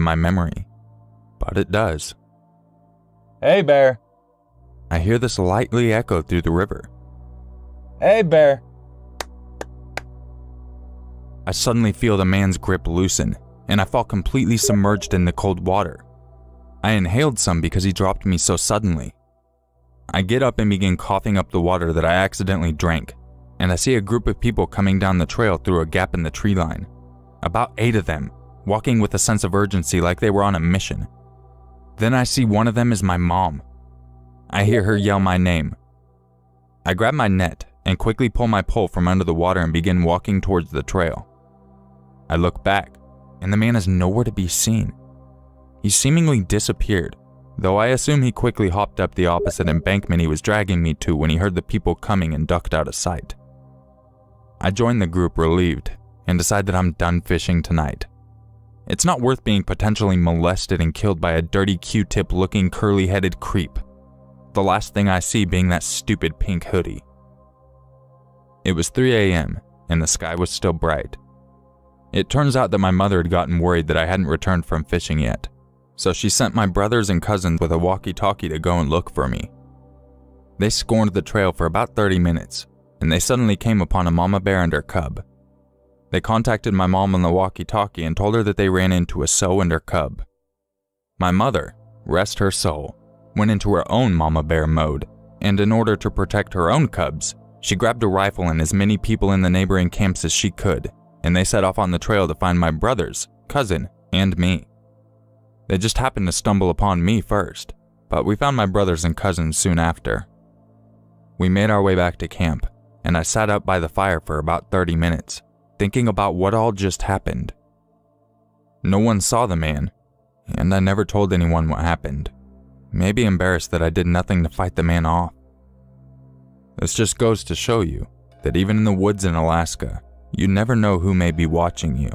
my memory, but it does. Hey, Bear. I hear this lightly echo through the river. Hey, Bear. I suddenly feel the man's grip loosen, and I fall completely submerged in the cold water. I inhaled some because he dropped me so suddenly. I get up and begin coughing up the water that I accidentally drank, and I see a group of people coming down the trail through a gap in the tree line. About 8 of them, walking with a sense of urgency like they were on a mission. Then I see one of them is my mom. I hear her yell my name. I grab my net and quickly pull my pole from under the water and begin walking towards the trail. I look back, and the man is nowhere to be seen. He seemingly disappeared, though I assume he quickly hopped up the opposite embankment he was dragging me to when he heard the people coming and ducked out of sight. I join the group relieved and decide that I'm done fishing tonight. It's not worth being potentially molested and killed by a dirty Q-tip looking curly-headed creep. The last thing I see being that stupid pink hoodie. It was 3 a.m. and the sky was still bright. It turns out that my mother had gotten worried that I hadn't returned from fishing yet, so she sent my brothers and cousins with a walkie-talkie to go and look for me. They scorned the trail for about 30 minutes, and they suddenly came upon a mama bear and her cub. They contacted my mom on the walkie-talkie and told her that they ran into a sow and her cub. My mother, rest her soul, went into her own mama bear mode, and in order to protect her own cubs, she grabbed a rifle and as many people in the neighboring camps as she could, and they set off on the trail to find my brothers, cousin, and me. They just happened to stumble upon me first, but we found my brothers and cousins soon after. We made our way back to camp, and I sat up by the fire for about 30 minutes, thinking about what all just happened. No one saw the man, and I never told anyone what happened, maybe embarrassed that I did nothing to fight the man off. This just goes to show you that even in the woods in Alaska, you never know who may be watching you.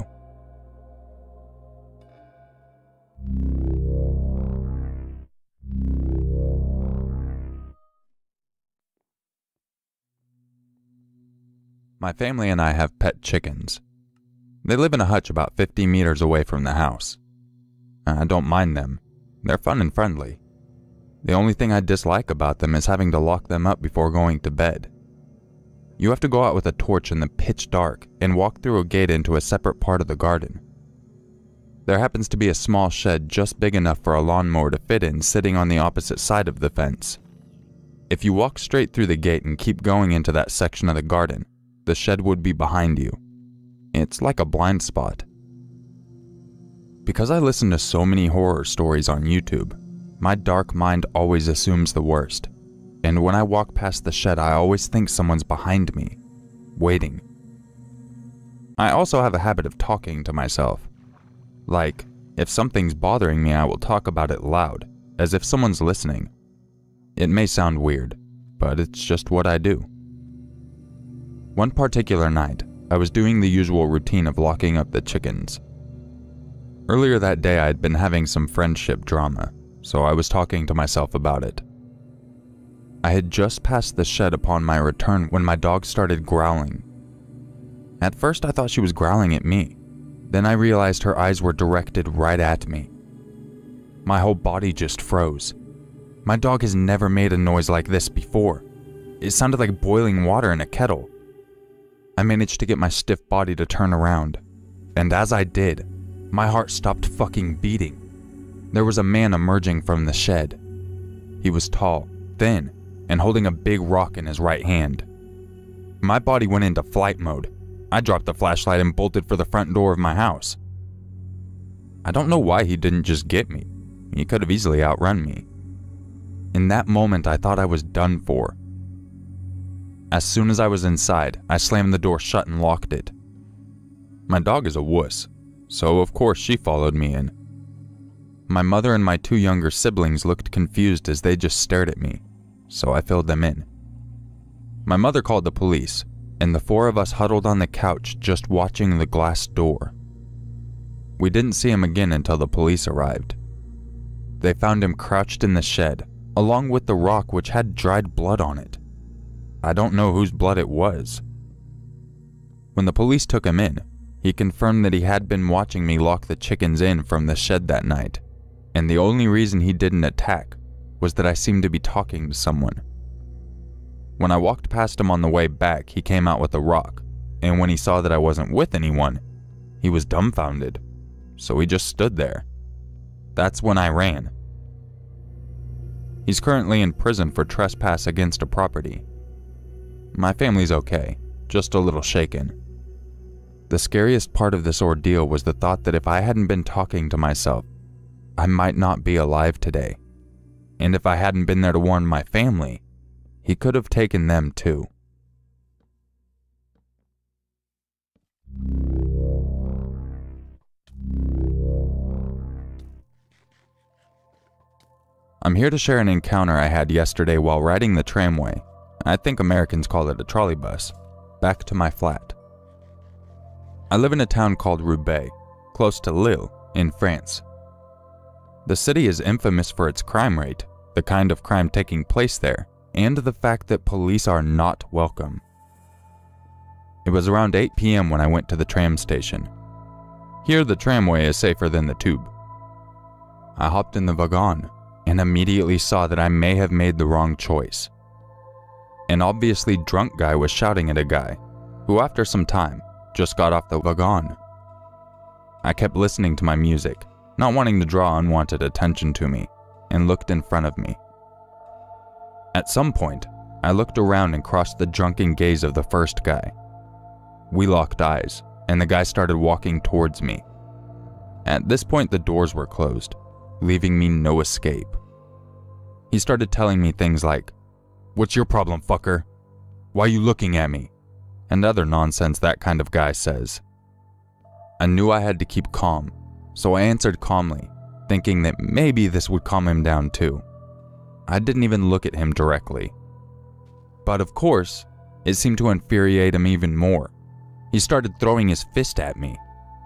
My family and I have pet chickens. They live in a hutch about 50 meters away from the house. I don't mind them. They're fun and friendly. The only thing I dislike about them is having to lock them up before going to bed. You have to go out with a torch in the pitch dark and walk through a gate into a separate part of the garden. There happens to be a small shed just big enough for a lawnmower to fit in sitting on the opposite side of the fence. If you walk straight through the gate and keep going into that section of the garden, the shed would be behind you. It's like a blind spot. Because I listen to so many horror stories on YouTube, my dark mind always assumes the worst. And when I walk past the shed, I always think someone's behind me, waiting. I also have a habit of talking to myself. Like, if something's bothering me, I will talk about it loud, as if someone's listening. It may sound weird, but it's just what I do. One particular night, I was doing the usual routine of locking up the chickens. Earlier that day, I had been having some friendship drama, so I was talking to myself about it. I had just passed the shed upon my return when my dog started growling. At first I thought she was growling at me. Then I realized her eyes were directed right at me. My whole body just froze. My dog has never made a noise like this before. It sounded like boiling water in a kettle. I managed to get my stiff body to turn around, and as I did, my heart stopped fucking beating. There was a man emerging from the shed. He was tall, thin, and holding a big rock in his right hand. My body went into flight mode. I dropped the flashlight and bolted for the front door of my house. I don't know why he didn't just get me. He could have easily outrun me. In that moment, I thought I was done for. As soon as I was inside, I slammed the door shut and locked it. My dog is a wuss, so of course she followed me in. My mother and my 2 younger siblings looked confused as they just stared at me, so I filled them in. My mother called the police, and the 4 of us huddled on the couch just watching the glass door. We didn't see him again until the police arrived. They found him crouched in the shed, along with the rock which had dried blood on it. I don't know whose blood it was. When the police took him in, He confirmed that he had been watching me lock the chickens in from the shed that night, and the only reason he didn't attack was that I seemed to be talking to someone. When I walked past him on the way back, he came out with a rock, and when he saw that I wasn't with anyone, he was dumbfounded, so he just stood there. That's when I ran. He's currently in prison for trespass against a property. My family's okay, just a little shaken. The scariest part of this ordeal was the thought that if I hadn't been talking to myself, I might not be alive today. And if I hadn't been there to warn my family, he could have taken them too. I'm here to share an encounter I had yesterday while riding the tramway, I think Americans call it a trolley bus, back to my flat. I live in a town called Roubaix, close to Lille, in France. The city is infamous for its crime rate, the kind of crime taking place there, and the fact that police are not welcome. It was around 8 p.m. when I went to the tram station. Here the tramway is safer than the tube. I hopped in the wagon and immediately saw that I may have made the wrong choice. An obviously drunk guy was shouting at a guy, who after some time just got off the wagon. I kept listening to my music, not wanting to draw unwanted attention to me, and looked in front of me. At some point, I looked around and crossed the drunken gaze of the first guy. We locked eyes, and the guy started walking towards me. At this point, the doors were closed, leaving me no escape. He started telling me things like, "What's your problem, fucker? Why are you looking at me?" and other nonsense that kind of guy says. I knew I had to keep calm, so I answered calmly, thinking that maybe this would calm him down too. I didn't even look at him directly. But of course, it seemed to infuriate him even more. He started throwing his fist at me,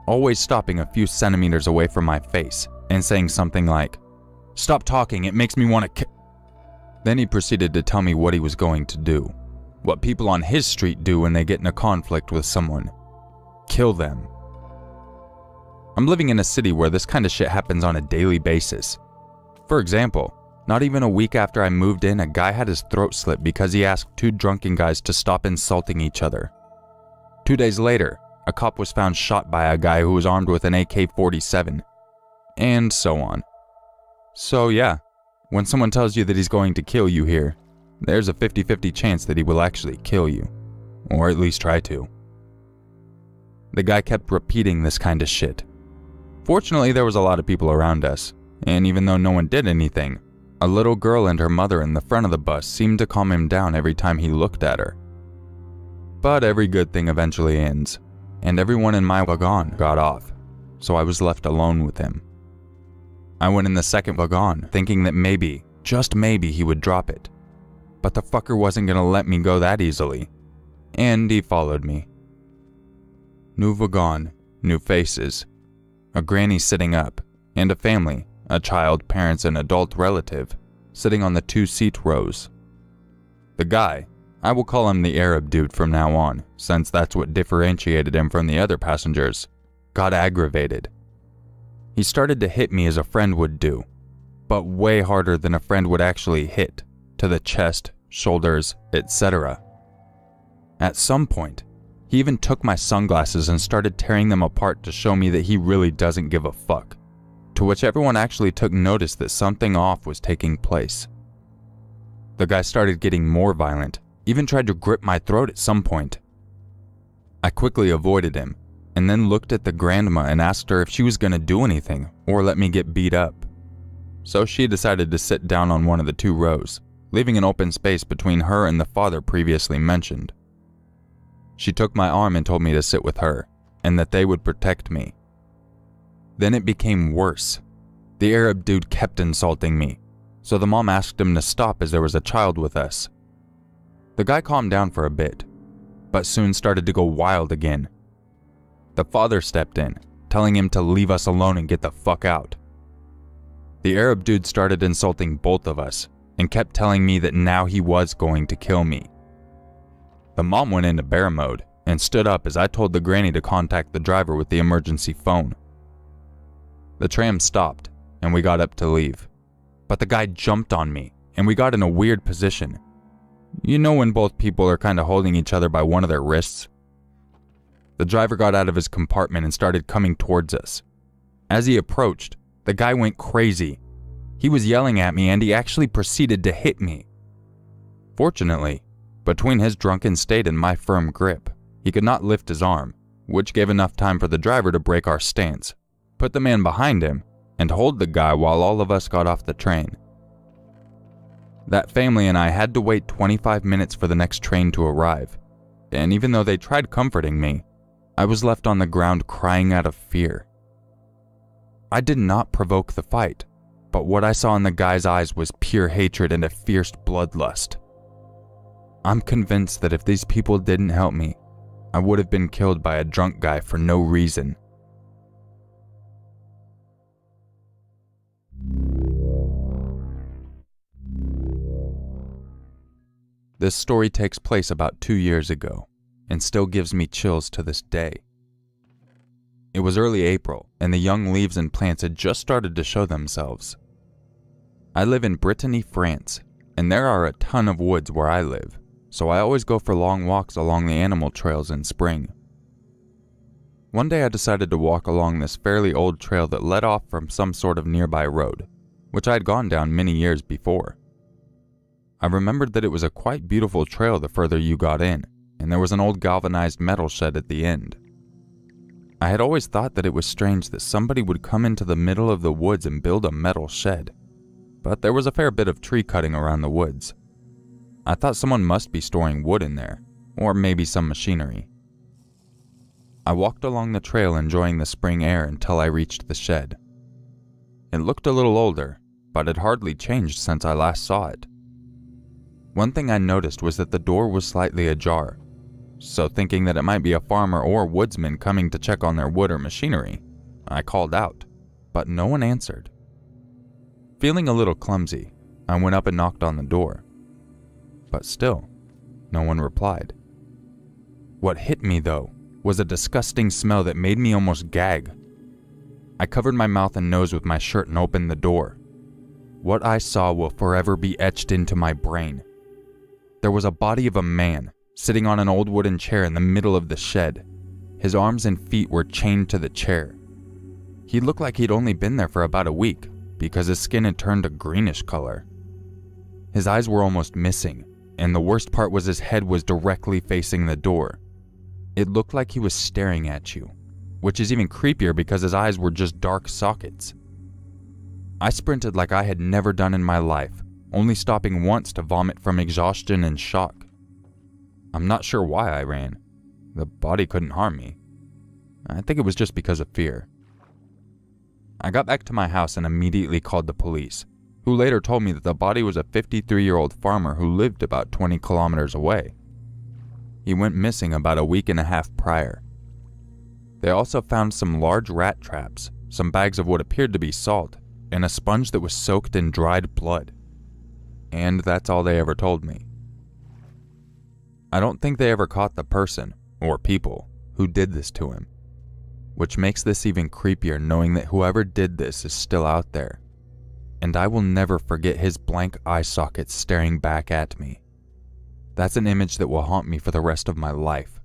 always stopping a few centimeters away from my face and saying something like, "Stop talking, it makes me want to Then he proceeded to tell me what he was going to do, what people on his street do when they get in a conflict with someone. Kill them. I'm living in a city where this kind of shit happens on a daily basis. For example, not even a week after I moved in, a guy had his throat slit because he asked two drunken guys to stop insulting each other. 2 days later, a cop was found shot by a guy who was armed with an AK-47, and so on. So yeah, when someone tells you that he's going to kill you here, there's a 50-50 chance that he will actually kill you, or at least try to. The guy kept repeating this kind of shit. Fortunately, there was a lot of people around us, and even though no one did anything, a little girl and her mother in the front of the bus seemed to calm him down every time he looked at her. But every good thing eventually ends, and everyone in my wagon got off, so I was left alone with him. I went in the second wagon, thinking that maybe, just maybe, he would drop it. But the fucker wasn't gonna let me go that easily, and he followed me. New wagon, new faces, a granny sitting up, and a family, a child, parents, and adult relative, sitting on the 2-seat rows. The guy, I will call him the Arab dude from now on, since that's what differentiated him from the other passengers, got aggravated. He started to hit me as a friend would do, but way harder than a friend would actually hit, to the chest, shoulders, etc. At some point, he even took my sunglasses and started tearing them apart to show me that he really doesn't give a fuck, to which everyone actually took notice that something off was taking place. The guy started getting more violent, even tried to grip my throat at some point. I quickly avoided him, and then looked at the grandma and asked her if she was gonna do anything or let me get beat up. So she decided to sit down on one of the 2 rows, leaving an open space between her and the father previously mentioned. She took my arm and told me to sit with her, and that they would protect me. Then it became worse. The Arab dude kept insulting me, so the mom asked him to stop as there was a child with us. The guy calmed down for a bit, but soon started to go wild again. The father stepped in, telling him to leave us alone and get the fuck out. The Arab dude started insulting both of us, and kept telling me that now he was going to kill me. The mom went into bear mode, and stood up as I told the granny to contact the driver with the emergency phone. The tram stopped, and we got up to leave. But the guy jumped on me, and we got in a weird position. You know when both people are kind of holding each other by one of their wrists? The driver got out of his compartment and started coming towards us. As he approached, the guy went crazy. He was yelling at me, and he actually proceeded to hit me. Fortunately, between his drunken state and my firm grip, he could not lift his arm, which gave enough time for the driver to break our stance, put the man behind him, and hold the guy while all of us got off the train. That family and I had to wait 25 minutes for the next train to arrive, and even though they tried comforting me, I was left on the ground crying out of fear. I did not provoke the fight, but what I saw in the guy's eyes was pure hatred and a fierce bloodlust. I'm convinced that if these people didn't help me, I would have been killed by a drunk guy for no reason. This story takes place about 2 years ago, and still gives me chills to this day. It was early April, and the young leaves and plants had just started to show themselves. I live in Brittany, France, and there are a ton of woods where I live, so I always go for long walks along the animal trails in spring. One day I decided to walk along this fairly old trail that led off from some sort of nearby road, which I had gone down many years before. I remembered that it was a quite beautiful trail the further you got in, and there was an old galvanized metal shed at the end. I had always thought that it was strange that somebody would come into the middle of the woods and build a metal shed, but there was a fair bit of tree cutting around the woods. I thought someone must be storing wood in there, or maybe some machinery. I walked along the trail enjoying the spring air until I reached the shed. It looked a little older, but had hardly changed since I last saw it. One thing I noticed was that the door was slightly ajar, so thinking that it might be a farmer or woodsman coming to check on their wood or machinery, I called out, but no one answered. Feeling a little clumsy, I went up and knocked on the door, but still, no one replied. What hit me, though, was a disgusting smell that made me almost gag. I covered my mouth and nose with my shirt and opened the door. What I saw will forever be etched into my brain. There was a body of a man sitting on an old wooden chair in the middle of the shed. His arms and feet were chained to the chair. He looked like he'd only been there for about a week because his skin had turned a greenish color. His eyes were almost missing, and the worst part was his head was directly facing the door. It looked like he was staring at you, which is even creepier because his eyes were just dark sockets. I sprinted like I had never done in my life, only stopping once to vomit from exhaustion and shock. I'm not sure why I ran. The body couldn't harm me. I think it was just because of fear. I got back to my house and immediately called the police, who later told me that the body was a 53-year-old farmer who lived about 20 kilometers away. He went missing about a week and a half prior. They also found some large rat traps, some bags of what appeared to be salt, and a sponge that was soaked in dried blood. And that's all they ever told me. I don't think they ever caught the person, or people, who did this to him, which makes this even creepier knowing that whoever did this is still out there, and I will never forget his blank eye sockets staring back at me. That's an image that will haunt me for the rest of my life.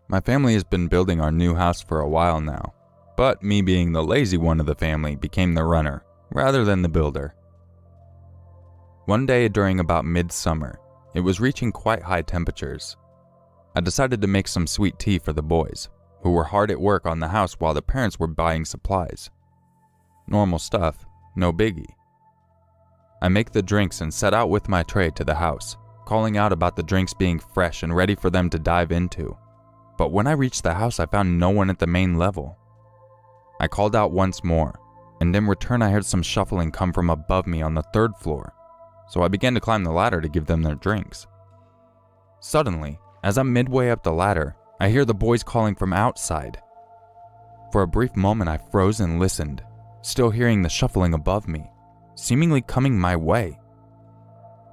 My family has been building our new house for a while now, but me being the lazy one of the family became the runner, rather than the builder. One day during about midsummer, it was reaching quite high temperatures. I decided to make some sweet tea for the boys, who were hard at work on the house while their parents were buying supplies. Normal stuff, no biggie. I make the drinks and set out with my tray to the house, calling out about the drinks being fresh and ready for them to dive into. But when I reached the house, I found no one at the main level. I called out once more, and in return I heard some shuffling come from above me on the 3rd floor, so I began to climb the ladder to give them their drinks. Suddenly, as I'm midway up the ladder, I hear the boys calling from outside. For a brief moment I froze and listened, still hearing the shuffling above me, seemingly coming my way.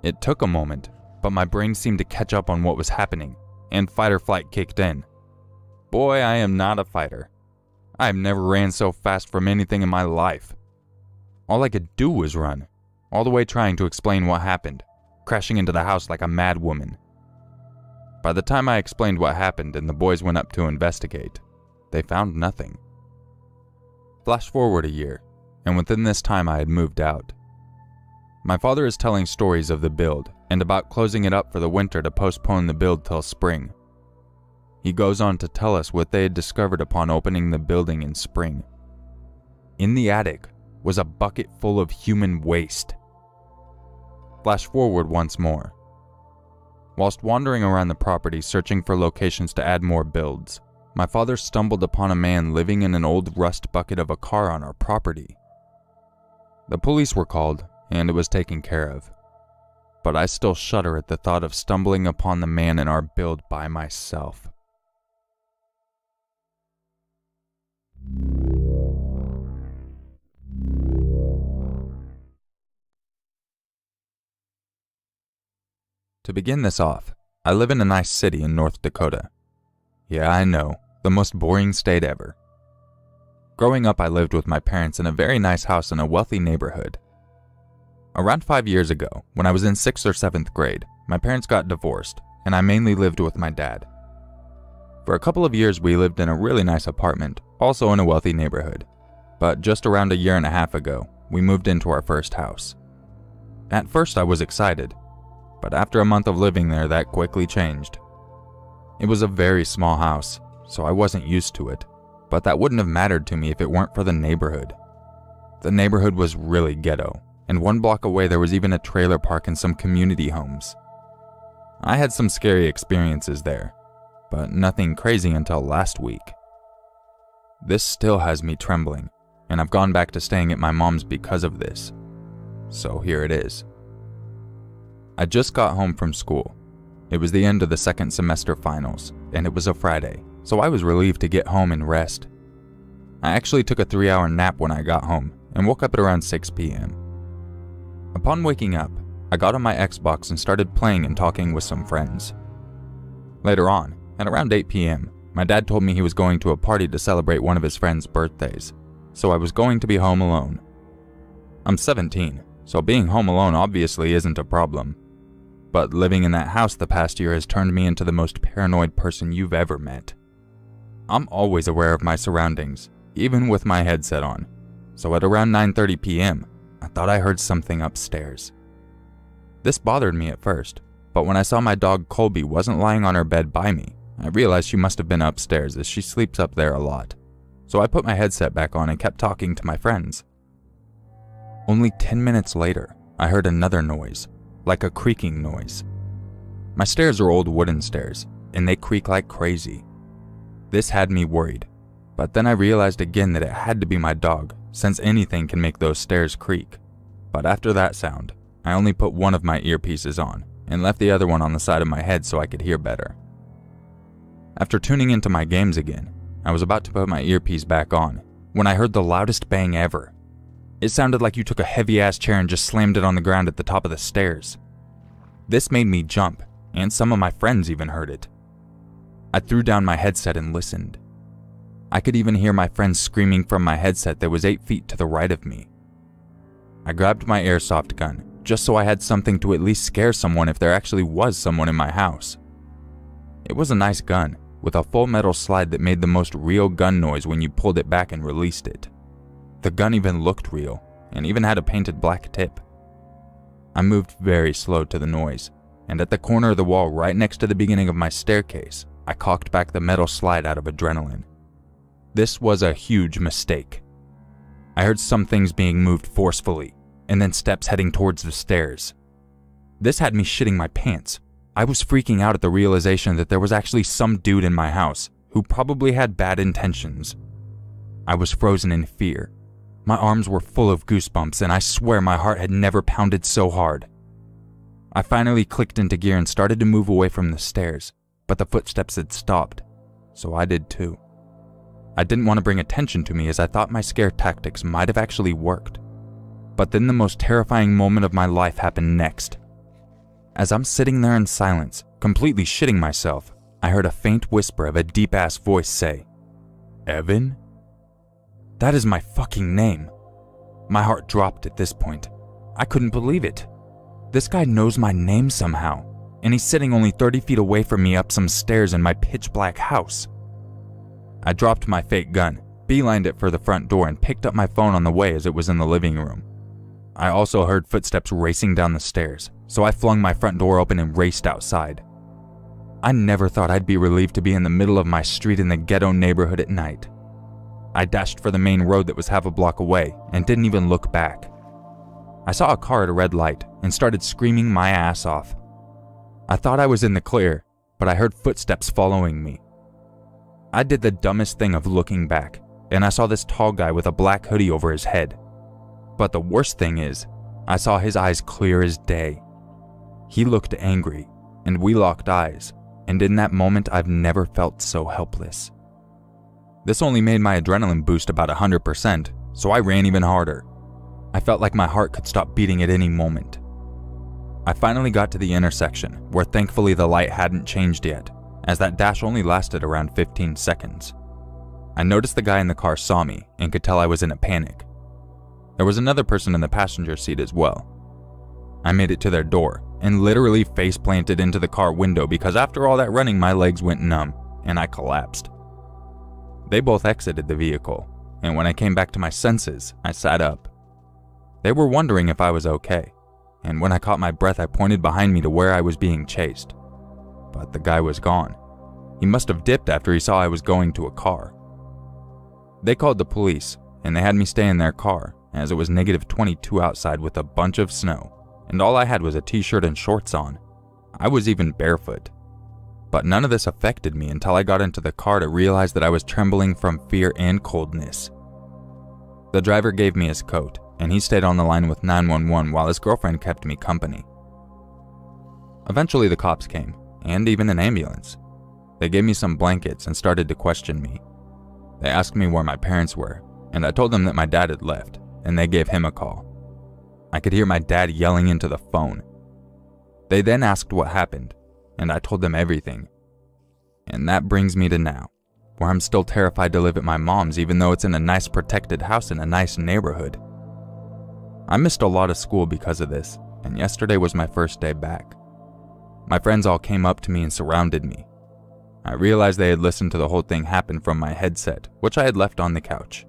It took a moment, but my brain seemed to catch up on what was happening, and fight or flight kicked in. Boy, I am not a fighter. I've never ran so fast from anything in my life. All I could do was run, all the way trying to explain what happened, crashing into the house like a mad woman. By the time I explained what happened and the boys went up to investigate, they found nothing. Flash forward a year, and within this time I had moved out. My father is telling stories of the build and about closing it up for the winter to postpone the build till spring. He goes on to tell us what they had discovered upon opening the building in spring. In the attic was a bucket full of human waste. Flash forward once more. Whilst wandering around the property searching for locations to add more builds, my father stumbled upon a man living in an old rust bucket of a car on our property. The police were called, and it was taken care of. But I still shudder at the thought of stumbling upon the man in our build by myself. To begin this off, I live in a nice city in North Dakota. Yeah, I know, the most boring state ever. Growing up, I lived with my parents in a very nice house in a wealthy neighborhood. Around 5 years ago, when I was in 6th or 7th grade, my parents got divorced, and I mainly lived with my dad. For a couple of years, we lived in a really nice apartment, also in a wealthy neighborhood. But just around a year and a half ago, we moved into our first house. At first, I was excited, but after a month of living there, that quickly changed. It was a very small house, so I wasn't used to it, but that wouldn't have mattered to me if it weren't for the neighborhood. The neighborhood was really ghetto, and 1 block away there was even a trailer park and some community homes. I had some scary experiences there, but nothing crazy until last week. This still has me trembling, and I've gone back to staying at my mom's because of this. So here it is. I just got home from school. It was the end of the 2nd semester finals, and it was a Friday, so I was relieved to get home and rest. I actually took a 3-hour nap when I got home, and woke up at around 6 p.m. Upon waking up, I got on my Xbox and started playing and talking with some friends. Later on, at around 8 p.m., my dad told me he was going to a party to celebrate one of his friends' birthdays, so I was going to be home alone. I'm 17, so being home alone obviously isn't a problem. But living in that house the past year has turned me into the most paranoid person you've ever met. I'm always aware of my surroundings, even with my headset on, so at around 9:30 p.m., I thought I heard something upstairs. This bothered me at first, but when I saw my dog Colby wasn't lying on her bed by me, I realized she must have been upstairs as she sleeps up there a lot. So I put my headset back on and kept talking to my friends. Only 10 minutes later, I heard another noise, like a creaking noise. My stairs are old wooden stairs, and they creak like crazy. This had me worried, but then I realized again that it had to be my dog, since anything can make those stairs creak. But after that sound, I only put one of my earpieces on, and left the other one on the side of my head so I could hear better. After tuning into my games again, I was about to put my earpiece back on, when I heard the loudest bang ever. It sounded like you took a heavy-ass chair and just slammed it on the ground at the top of the stairs. This made me jump, and some of my friends even heard it. I threw down my headset and listened. I could even hear my friends screaming from my headset that was 8 feet to the right of me. I grabbed my airsoft gun, just so I had something to at least scare someone if there actually was someone in my house. It was a nice gun, with a full metal slide that made the most real gun noise when you pulled it back and released it. The gun even looked real, and even had a painted black tip. I moved very slow to the noise, and at the corner of the wall right next to the beginning of my staircase, I cocked back the metal slide out of adrenaline. This was a huge mistake. I heard some things being moved forcefully, and then steps heading towards the stairs. This had me shitting my pants. I was freaking out at the realization that there was actually some dude in my house who probably had bad intentions. I was frozen in fear. My arms were full of goosebumps, and I swear my heart had never pounded so hard. I finally clicked into gear and started to move away from the stairs, but the footsteps had stopped, so I did too. I didn't want to bring attention to me as I thought my scare tactics might have actually worked. But then the most terrifying moment of my life happened next. As I'm sitting there in silence, completely shitting myself, I heard a faint whisper of a deep-ass voice say, "Evan?" That is my fucking name. My heart dropped at this point. I couldn't believe it. This guy knows my name somehow, and he's sitting only 30 feet away from me up some stairs in my pitch-black house. I dropped my fake gun, beelined it for the front door, and picked up my phone on the way as it was in the living room. I also heard footsteps racing down the stairs, so I flung my front door open and raced outside. I never thought I'd be relieved to be in the middle of my street in the ghetto neighborhood at night. I dashed for the main road that was half a block away and didn't even look back. I saw a car at a red light and started screaming my ass off. I thought I was in the clear, but I heard footsteps following me. I did the dumbest thing of looking back, and I saw this tall guy with a black hoodie over his head. But the worst thing is, I saw his eyes clear as day. He looked angry, and we locked eyes, and in that moment I've never felt so helpless. This only made my adrenaline boost about 100%, so I ran even harder. I felt like my heart could stop beating at any moment. I finally got to the intersection, where thankfully the light hadn't changed yet, as that dash only lasted around 15 seconds. I noticed the guy in the car saw me and could tell I was in a panic. There was another person in the passenger seat as well. I made it to their door and literally face planted into the car window because after all that running my legs went numb and I collapsed. They both exited the vehicle, and when I came back to my senses, I sat up. They were wondering if I was okay, and when I caught my breath I pointed behind me to where I was being chased. But the guy was gone. He must have dipped after he saw I was going to a car. They called the police, and they had me stay in their car, as it was -22 outside with a bunch of snow, and all I had was a t-shirt and shorts on. I was even barefoot. But none of this affected me until I got into the car to realize that I was trembling from fear and coldness. The driver gave me his coat, and he stayed on the line with 911 while his girlfriend kept me company. Eventually the cops came, and even an ambulance. They gave me some blankets and started to question me. They asked me where my parents were, and I told them that my dad had left, and they gave him a call. I could hear my dad yelling into the phone. They then asked what happened, and I told them everything. And that brings me to now, where I'm still terrified to live at my mom's even though it's in a nice protected house in a nice neighborhood. I missed a lot of school because of this, and yesterday was my first day back. My friends all came up to me and surrounded me. I realized they had listened to the whole thing happen from my headset, which I had left on the couch.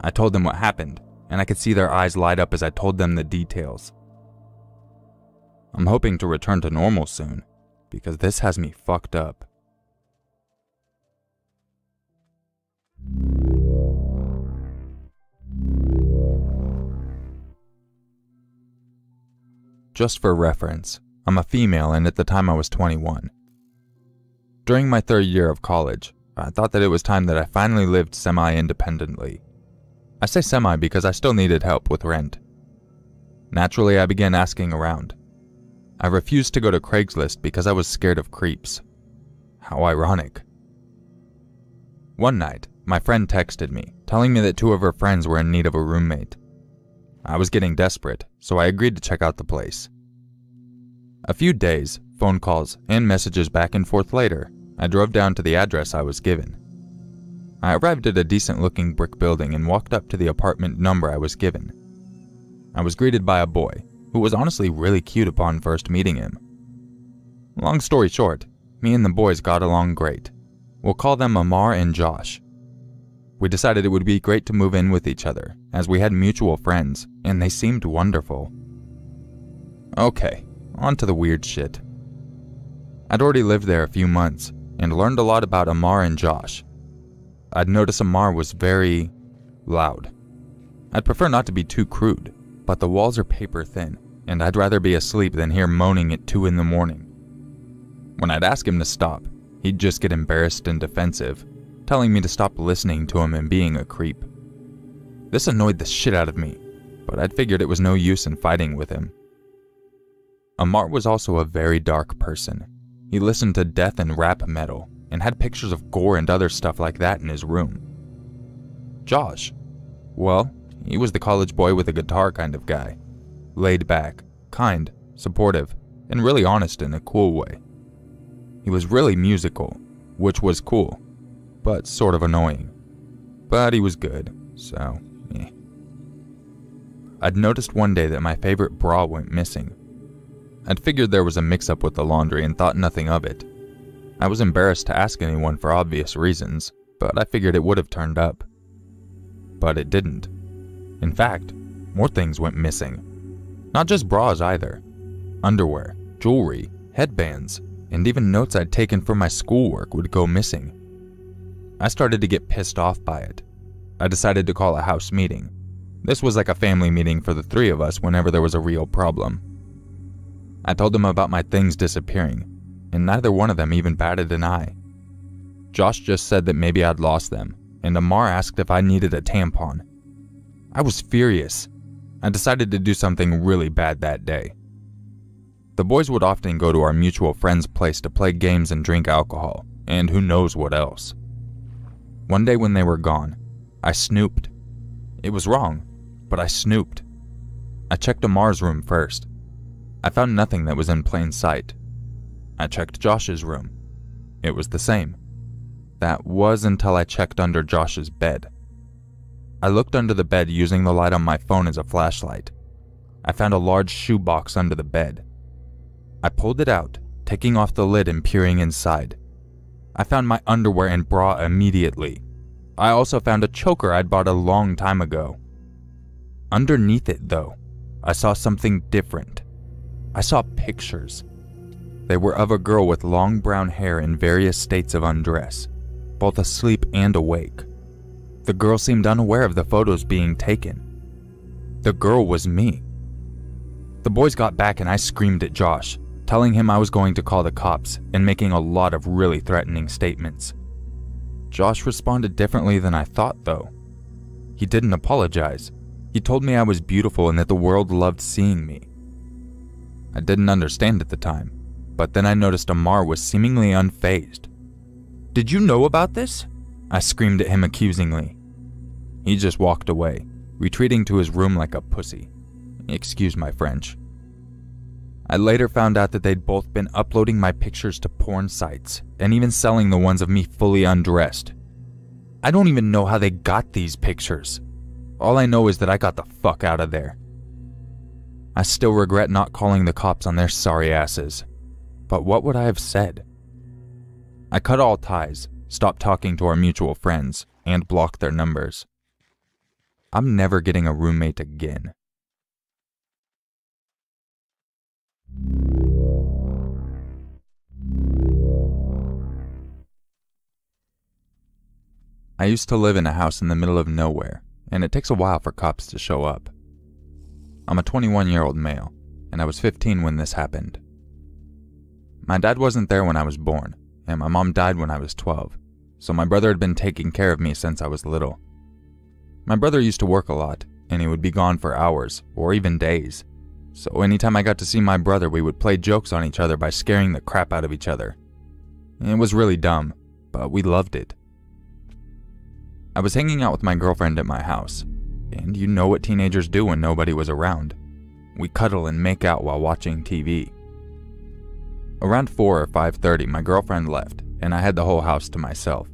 I told them what happened, and I could see their eyes light up as I told them the details. I'm hoping to return to normal soon, because this has me fucked up. Just for reference, I'm a female and at the time I was 21. During my third year of college, I thought that it was time that I finally lived semi-independently. I say semi because I still needed help with rent. Naturally, I began asking around. I refused to go to Craigslist because I was scared of creeps. How ironic. One night, my friend texted me, telling me that 2 of her friends were in need of a roommate. I was getting desperate, so I agreed to check out the place. A few days, phone calls, and messages back and forth later, I drove down to the address I was given. I arrived at a decent-looking brick building and walked up to the apartment number I was given. I was greeted by a boy, who was honestly really cute upon first meeting him. Long story short, me and the boys got along great. We'll call them Amar and Josh. We decided it would be great to move in with each other, as we had mutual friends, and they seemed wonderful. Okay, on to the weird shit. I'd already lived there a few months, and learned a lot about Amar and Josh. I'd noticed Amar was very loud. I'd prefer not to be too crude, but the walls are paper thin, and I'd rather be asleep than hear moaning at 2 in the morning. When I'd ask him to stop, he'd just get embarrassed and defensive, telling me to stop listening to him and being a creep. This annoyed the shit out of me, but I'd figured it was no use in fighting with him. Amar was also a very dark person. He listened to death and rap metal, and had pictures of gore and other stuff like that in his room. Josh. Well, he was the college boy with a guitar kind of guy. Laid back, kind, supportive, and really honest in a cool way. He was really musical, which was cool, but sort of annoying. But he was good, so eh. I'd noticed one day that my favorite bra went missing. I'd figured there was a mix-up with the laundry and thought nothing of it. I was embarrassed to ask anyone for obvious reasons, but I figured it would have turned up. But it didn't. In fact, more things went missing. Not just bras either. Underwear, jewelry, headbands, and even notes I'd taken for my schoolwork would go missing. I started to get pissed off by it. I decided to call a house meeting. This was like a family meeting for the three of us whenever there was a real problem. I told them about my things disappearing, and neither one of them even batted an eye. Josh just said that maybe I'd lost them, and Amar asked if I needed a tampon. I was furious. I decided to do something really bad that day. The boys would often go to our mutual friend's place to play games and drink alcohol, and who knows what else. One day when they were gone, I snooped. It was wrong, but I snooped. I checked Amar's room first. I found nothing that was in plain sight. I checked Josh's room. It was the same. That was until I checked under Josh's bed. I looked under the bed using the light on my phone as a flashlight. I found a large shoebox under the bed. I pulled it out, taking off the lid and peering inside. I found my underwear and bra immediately. I also found a choker I'd bought a long time ago. Underneath it, though, I saw something different. I saw pictures. They were of a girl with long brown hair in various states of undress, both asleep and awake. The girl seemed unaware of the photos being taken. The girl was me. The boys got back and I screamed at Josh, telling him I was going to call the cops and making a lot of really threatening statements. Josh responded differently than I thought, though. He didn't apologize. He told me I was beautiful and that the world loved seeing me. I didn't understand at the time, but then I noticed Amar was seemingly unfazed. "Did you know about this?" I screamed at him accusingly. He just walked away, retreating to his room like a pussy. Excuse my French. I later found out that they'd both been uploading my pictures to porn sites, and even selling the ones of me fully undressed. I don't even know how they got these pictures. All I know is that I got the fuck out of there. I still regret not calling the cops on their sorry asses. But what would I have said? I cut all ties, stopped talking to our mutual friends, and blocked their numbers. I'm never getting a roommate again. I used to live in a house in the middle of nowhere, and it takes a while for cops to show up. I'm a 21-year-old male, and I was 15 when this happened. My dad wasn't there when I was born, and my mom died when I was 12, so my brother had been taking care of me since I was little. My brother used to work a lot, and he would be gone for hours, or even days. So anytime I got to see my brother, we would play jokes on each other by scaring the crap out of each other. It was really dumb, but we loved it. I was hanging out with my girlfriend at my house, and you know what teenagers do when nobody was around. We cuddle and make out while watching TV. Around 4 or 5:30, my girlfriend left, and I had the whole house to myself.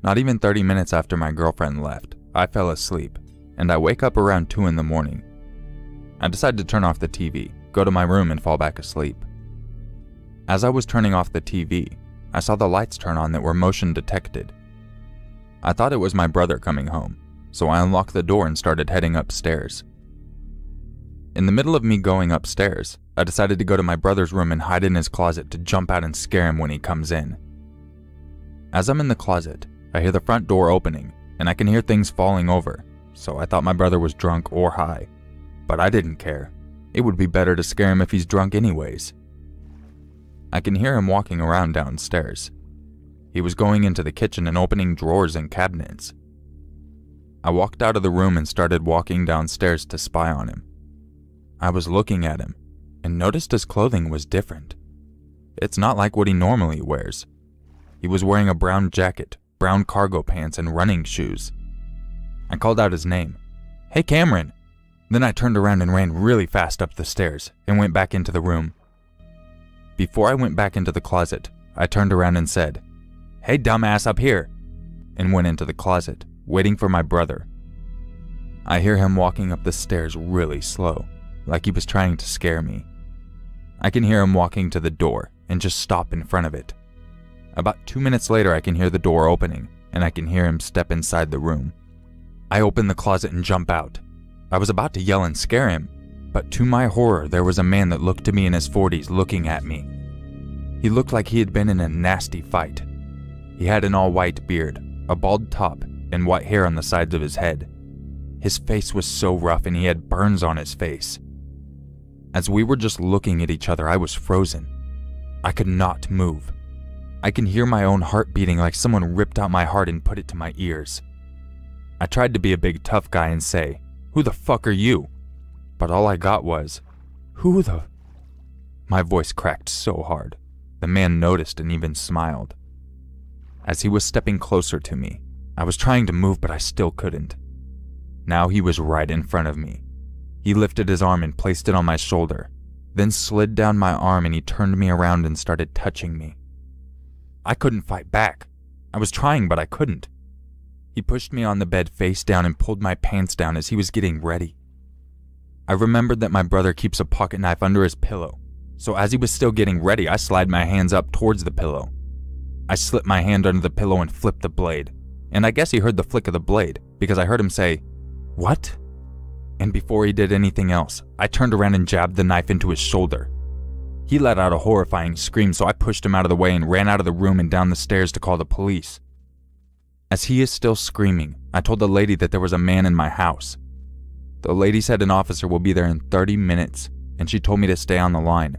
Not even 30 minutes after my girlfriend left, I fell asleep, and I wake up around 2 in the morning. I decide to turn off the TV, go to my room, and fall back asleep. As I was turning off the TV, I saw the lights turn on that were motion detected. I thought it was my brother coming home, so I unlocked the door and started heading upstairs. In the middle of me going upstairs, I decided to go to my brother's room and hide in his closet to jump out and scare him when he comes in. As I'm in the closet, I hear the front door opening, and I can hear things falling over, so I thought my brother was drunk or high. But I didn't care. It would be better to scare him if he's drunk anyways. I can hear him walking around downstairs. He was going into the kitchen and opening drawers and cabinets. I walked out of the room and started walking downstairs to spy on him. I was looking at him and noticed his clothing was different. It's not like what he normally wears. He was wearing a brown jacket, brown cargo pants, and running shoes. I called out his name. "Hey, Cameron!" Then I turned around and ran really fast up the stairs and went back into the room. Before I went back into the closet, I turned around and said, "Hey, dumbass, up here!" and went into the closet, waiting for my brother. I hear him walking up the stairs really slow, like he was trying to scare me. I can hear him walking to the door and just stop in front of it. About 2 minutes later, I can hear the door opening, and I can hear him step inside the room. I open the closet and jump out. I was about to yell and scare him, but to my horror, there was a man that looked to me in his 40s looking at me. He looked like he had been in a nasty fight. He had an all-white beard, a bald top, and white hair on the sides of his head. His face was so rough and he had burns on his face. As we were just looking at each other, I was frozen. I could not move. I can hear my own heart beating like someone ripped out my heart and put it to my ears. I tried to be a big tough guy and say, "Who the fuck are you?" But all I got was, "Who the..." My voice cracked so hard. The man noticed and even smiled. As he was stepping closer to me, I was trying to move, but I still couldn't. Now he was right in front of me. He lifted his arm and placed it on my shoulder, then slid down my arm and he turned me around and started touching me. I couldn't fight back. I was trying, but I couldn't. He pushed me on the bed face down and pulled my pants down as he was getting ready. I remembered that my brother keeps a pocket knife under his pillow, so as he was still getting ready, I slid my hands up towards the pillow. I slipped my hand under the pillow and flipped the blade, and I guess he heard the flick of the blade because I heard him say, "What?" And before he did anything else, I turned around and jabbed the knife into his shoulder. He let out a horrifying scream, so I pushed him out of the way and ran out of the room and down the stairs to call the police. As he is still screaming, I told the lady that there was a man in my house. The lady said an officer will be there in 30 minutes, and she told me to stay on the line,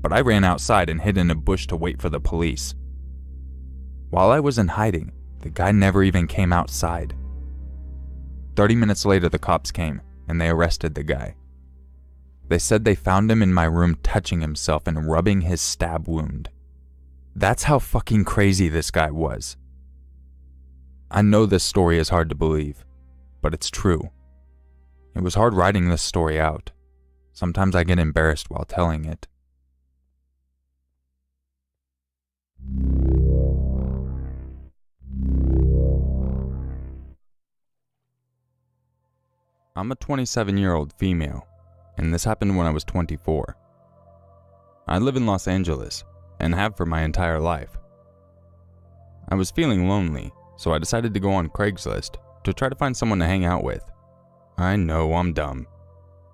but I ran outside and hid in a bush to wait for the police. While I was in hiding, the guy never even came outside. 30 minutes later, the cops came, and they arrested the guy. They said they found him in my room touching himself and rubbing his stab wound. That's how fucking crazy this guy was. I know this story is hard to believe, but it's true. It was hard writing this story out. Sometimes I get embarrassed while telling it. I'm a 27-year-old female, and this happened when I was 24. I live in Los Angeles, and have for my entire life. I was feeling lonely, so I decided to go on Craigslist to try to find someone to hang out with. I know I'm dumb.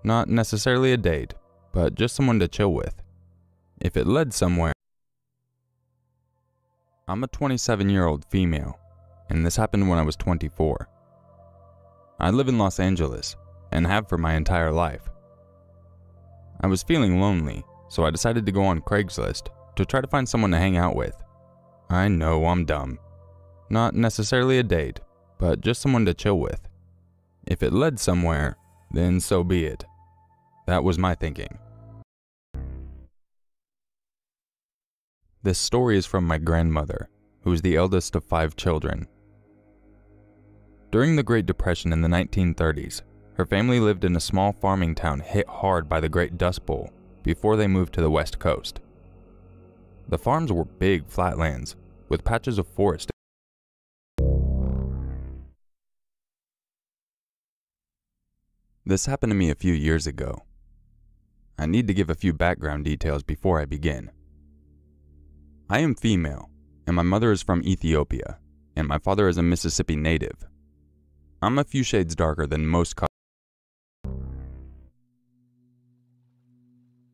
Not necessarily a date, but just someone to chill with. If it led somewhere. I'm a 27-year-old female, and this happened when I was 24. I live in Los Angeles, and have for my entire life. I was feeling lonely, so I decided to go on Craigslist to try to find someone to hang out with. I know I'm dumb. Not necessarily a date, but just someone to chill with. If it led somewhere, then so be it. That was my thinking. This story is from my grandmother, who is the eldest of 5 children. During the Great Depression in the 1930s, her family lived in a small farming town hit hard by the Great Dust Bowl before they moved to the West Coast. The farms were big flatlands with patches of forest. This happened to me a few years ago. I need to give a few background details before I begin. I am female, and my mother is from Ethiopia, and my father is a Mississippi native. I'm a few shades darker than most couples.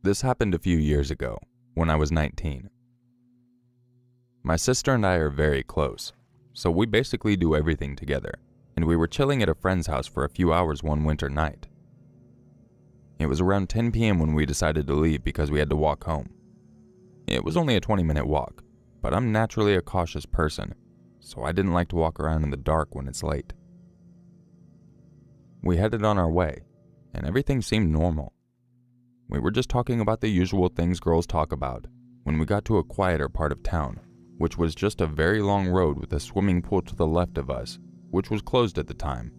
This happened a few years ago, when I was 19. My sister and I are very close, so we basically do everything together, and we were chilling at a friend's house for a few hours one winter night. It was around 10 p.m. when we decided to leave because we had to walk home. It was only a 20-minute walk, but I'm naturally a cautious person, so I didn't like to walk around in the dark when it's late. We headed on our way, and everything seemed normal. We were just talking about the usual things girls talk about when we got to a quieter part of town, which was just a very long road with a swimming pool to the left of us, which was closed at the time.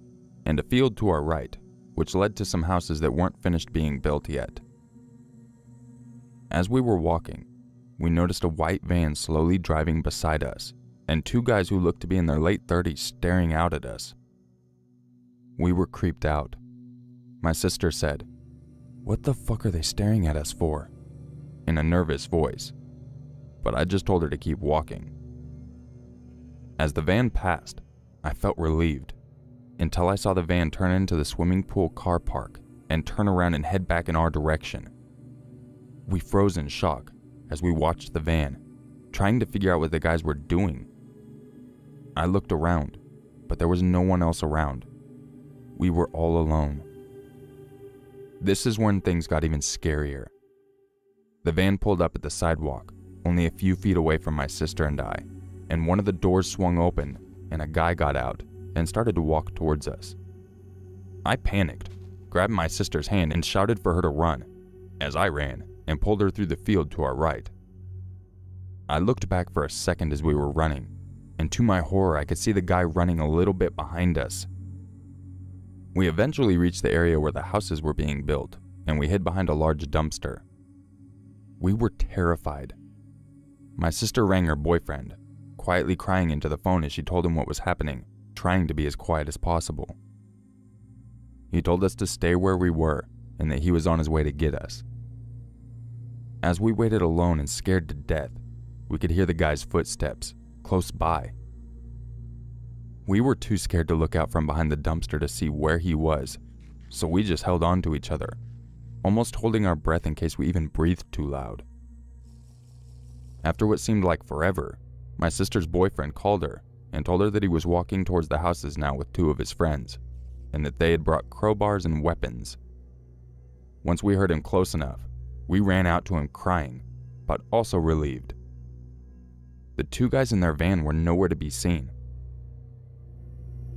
and a field to our right, which led to some houses that weren't finished being built yet. As we were walking, we noticed a white van slowly driving beside us, and two guys who looked to be in their late 30s staring out at us. We were creeped out. My sister said, "What the fuck are they staring at us for?" in a nervous voice, but I just told her to keep walking. As the van passed, I felt relieved, until I saw the van turn into the swimming pool car park and turn around and head back in our direction. We froze in shock as we watched the van, trying to figure out what the guys were doing. I looked around, but there was no one else around. We were all alone. This is when things got even scarier. The van pulled up at the sidewalk, only a few feet away from my sister and I, and one of the doors swung open and a guy got out and started to walk towards us. I panicked, grabbed my sister's hand and shouted for her to run, as I ran and pulled her through the field to our right. I looked back for a second as we were running, and to my horror I could see the guy running a little bit behind us. We eventually reached the area where the houses were being built, and we hid behind a large dumpster. We were terrified. My sister rang her boyfriend, quietly crying into the phone as she told him what was happening, trying to be as quiet as possible. He told us to stay where we were and that he was on his way to get us. As we waited alone and scared to death, we could hear the guy's footsteps close by. We were too scared to look out from behind the dumpster to see where he was, so we just held on to each other, almost holding our breath in case we even breathed too loud. After what seemed like forever, my sister's boyfriend called her and told her that he was walking towards the houses now with two of his friends, and that they had brought crowbars and weapons. Once we heard him close enough, we ran out to him crying, but also relieved. The two guys in their van were nowhere to be seen.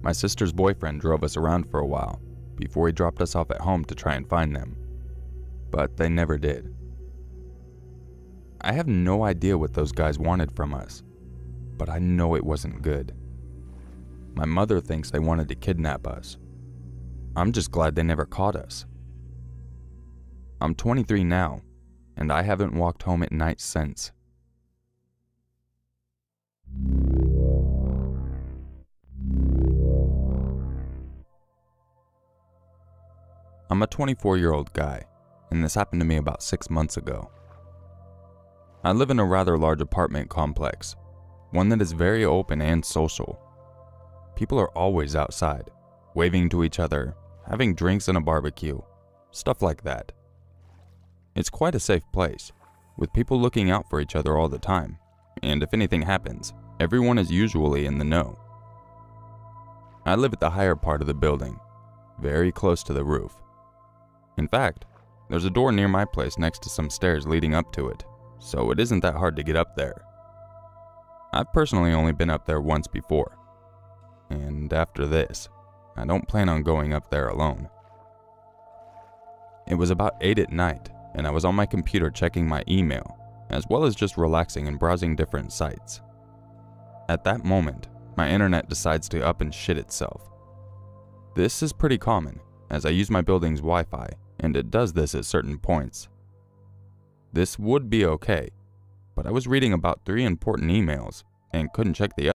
My sister's boyfriend drove us around for a while before he dropped us off at home to try and find them, but they never did. I have no idea what those guys wanted from us, but I know it wasn't good. My mother thinks they wanted to kidnap us. I'm just glad they never caught us. I'm 23 now, and I haven't walked home at night since. I'm a 24-year-old guy, and this happened to me about 6 months ago. I live in a rather large apartment complex, one that is very open and social. People are always outside, waving to each other, having drinks and a barbecue, stuff like that. It's quite a safe place, with people looking out for each other all the time, and if anything happens, everyone is usually in the know. I live at the higher part of the building, very close to the roof. In fact, there's a door near my place next to some stairs leading up to it, so it isn't that hard to get up there. I've personally only been up there once before, and after this, I don't plan on going up there alone. It was about 8 at night, and I was on my computer checking my email, as well as just relaxing and browsing different sites. At that moment, my internet decides to up and shit itself. This is pretty common, as I use my building's Wi-Fi, and it does this at certain points. This would be okay, but I was reading about 3 important emails and couldn't check the